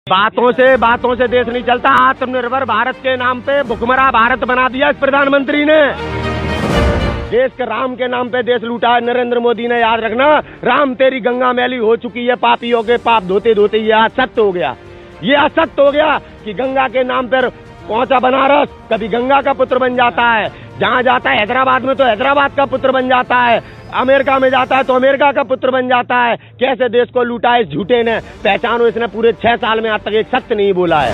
बातों से देश नहीं चलता। आत्मनिर्भर भारत के नाम पे भुखमरा भारत बना दिया इस प्रधानमंत्री ने। देश के राम के नाम पे देश लूटा है नरेंद्र मोदी ने। याद रखना, राम तेरी गंगा मैली हो चुकी है, पापियों के पाप धोते धोते ये असत्य हो गया। ये असत्य हो गया कि गंगा के नाम पर पहुंचा बनारस, कभी गंगा का पुत्र बन जाता है। जहां जाता है हैदराबाद में तो हैदराबाद का पुत्र बन जाता है, अमेरिका में जाता है तो अमेरिका का पुत्र बन जाता है। कैसे देश को लूटा है इस झूठे ने। पहचानो, इसने पूरे 6 साल में आज तक एक सत्य नहीं बोला है।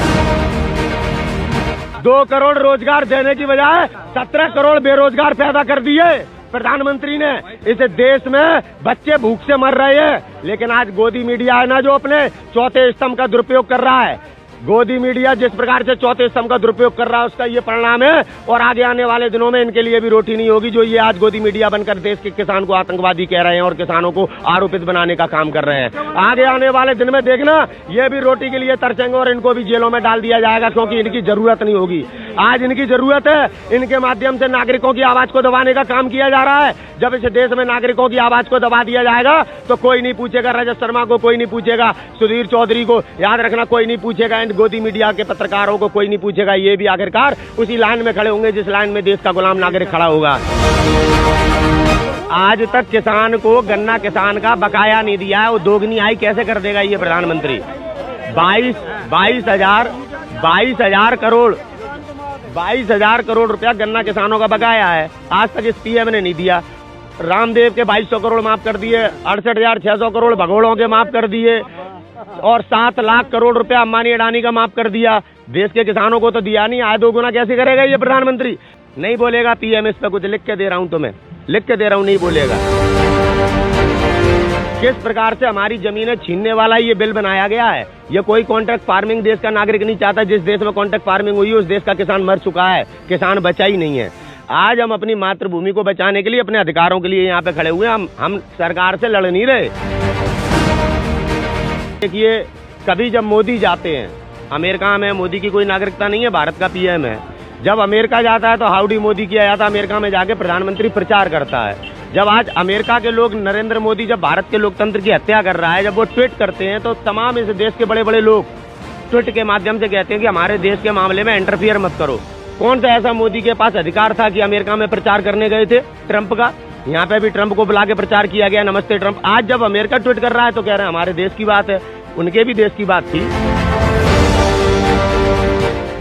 2 करोड़ रोजगार देने की बजाय 17 करोड़ बेरोजगार पैदा कर दिए प्रधानमंत्री ने। इस देश में बच्चे भूख से मर रहे हैं, लेकिन आज गोदी मीडिया है ना जो अपने चौथे स्तंभ का दुरुपयोग कर रहा है। गोदी मीडिया जिस प्रकार से चौथे स्तंभ का दुरुपयोग कर रहा है उसका ये परिणाम है। और आगे आने वाले दिनों में इनके लिए भी रोटी नहीं होगी, जो ये आज गोदी मीडिया बनकर देश के किसान को आतंकवादी कह रहे हैं और किसानों को आरोपित बनाने का काम कर रहे हैं। आगे आने वाले दिन में देखना, ये भी रोटी के लिए तरसेंगे और इनको भी जेलों में डाल दिया जाएगा, क्योंकि इनकी जरूरत नहीं होगी। आज इनकी जरूरत है, इनके माध्यम से नागरिकों की आवाज को दबाने का काम किया जा रहा है। जब इस देश में नागरिकों की आवाज को दबा दिया जाएगा तो कोई नहीं पूछेगा रजत शर्मा को, कोई नहीं पूछेगा सुधीर चौधरी को, याद रखना कोई नहीं पूछेगा इन गोदी मीडिया के पत्रकारों को, कोई नहीं पूछेगा। ये भी आखिरकार उसी लाइन में खड़े होंगे जिस लाइन में देश का गुलाम नागरिक खड़ा होगा। आज तक किसान को गन्ना किसान का बकाया नहीं दिया है, वो दोगुनी आई कैसे कर देगा ये प्रधानमंत्री। 22,000 करोड़ रुपया गन्ना किसानों का बकाया है, आज तक इस पीएम ने नहीं दिया। रामदेव के 2200 करोड़ माफ कर दिए, 68,600 करोड़ भगोड़ों के माफ कर दिए और 7 लाख करोड़ रुपया अंबानी अडानी का माफ कर दिया। देश के किसानों को तो दिया नहीं, आए 2 गुना कैसे करेगा ये प्रधानमंत्री। नहीं बोलेगा पीएम, इस पे कुछ लिख के दे रहा हूं, तुम्हें लिख के दे रहा हूं, नहीं बोलेगा। किस प्रकार से हमारी जमीनें छीनने वाला ये बिल बनाया गया है। ये कोई कॉन्ट्रैक्ट फार्मिंग देश का नागरिक नहीं चाहता। जिस देश में कॉन्ट्रैक्ट फार्मिंग हुई है उस देश का किसान मर चुका है, किसान बचा ही नहीं है। आज हम अपनी मातृभूमि को बचाने के लिए, अपने अधिकारों के लिए यहाँ पे खड़े हुए हैं। हम सरकार से लड़ नहीं रहे। देखिए, कभी जब मोदी जाते हैं अमेरिका में, मोदी की कोई नागरिकता नहीं है, भारत का पीएम है। जब अमेरिका जाता है तो हाउडी मोदी किया जाता है, अमेरिका में जाके प्रधानमंत्री प्रचार करता है। जब आज अमेरिका के लोग, नरेंद्र मोदी जब भारत के लोकतंत्र की हत्या कर रहा है, जब वो ट्वीट करते हैं तो तमाम इस देश के बड़े बड़े लोग ट्वीट के माध्यम से कहते हैं कि हमारे देश के मामले में इंटरफियर मत करो। कौन सा ऐसा मोदी के पास अधिकार था कि अमेरिका में प्रचार करने गए थे ट्रंप का। यहाँ पे भी ट्रंप को बुला के प्रचार किया गया, नमस्ते ट्रंप। आज जब अमेरिका ट्वीट कर रहा है तो कह रहे हैं हमारे देश की बात है, उनके भी देश की बात थी।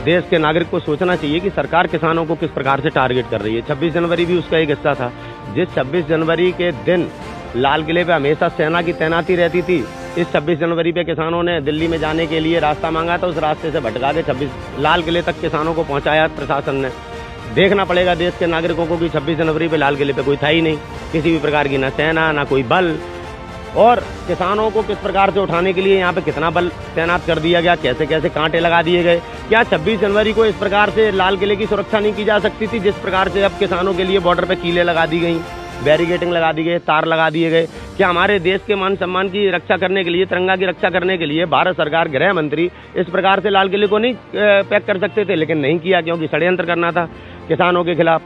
देश के नागरिक को सोचना चाहिए कि सरकार किसानों को किस प्रकार से टारगेट कर रही है। 26 जनवरी भी उसका एक हिस्सा था। जिस 26 जनवरी के दिन लाल किले पे हमेशा सेना की तैनाती रहती थी, इस 26 जनवरी पे किसानों ने दिल्ली में जाने के लिए रास्ता मांगा था, उस रास्ते से भटका के 26 लाल किले तक किसानों को पहुंचाया प्रशासन ने। देखना पड़ेगा देश के नागरिकों को कि 26 जनवरी पे लाल किले पे कोई था ही नहीं, किसी भी प्रकार की न सेना न कोई बल। और किसानों को किस प्रकार से उठाने के लिए यहाँ पे कितना बल तैनात कर दिया गया, कैसे कैसे कांटे लगा दिए गए। क्या 26 जनवरी को इस प्रकार से लाल किले की सुरक्षा नहीं की जा सकती थी जिस प्रकार से अब किसानों के लिए बॉर्डर पे कीले लगा दी गई, बैरिकेडिंग लगा दी गई, तार लगा दिए गए। क्या हमारे देश के मान सम्मान की रक्षा करने के लिए, तिरंगा की रक्षा करने के लिए भारत सरकार, गृह मंत्री इस प्रकार से लाल किले को नहीं पैक कर सकते थे? लेकिन नहीं किया, क्योंकि षड्यंत्र करना था किसानों के खिलाफ।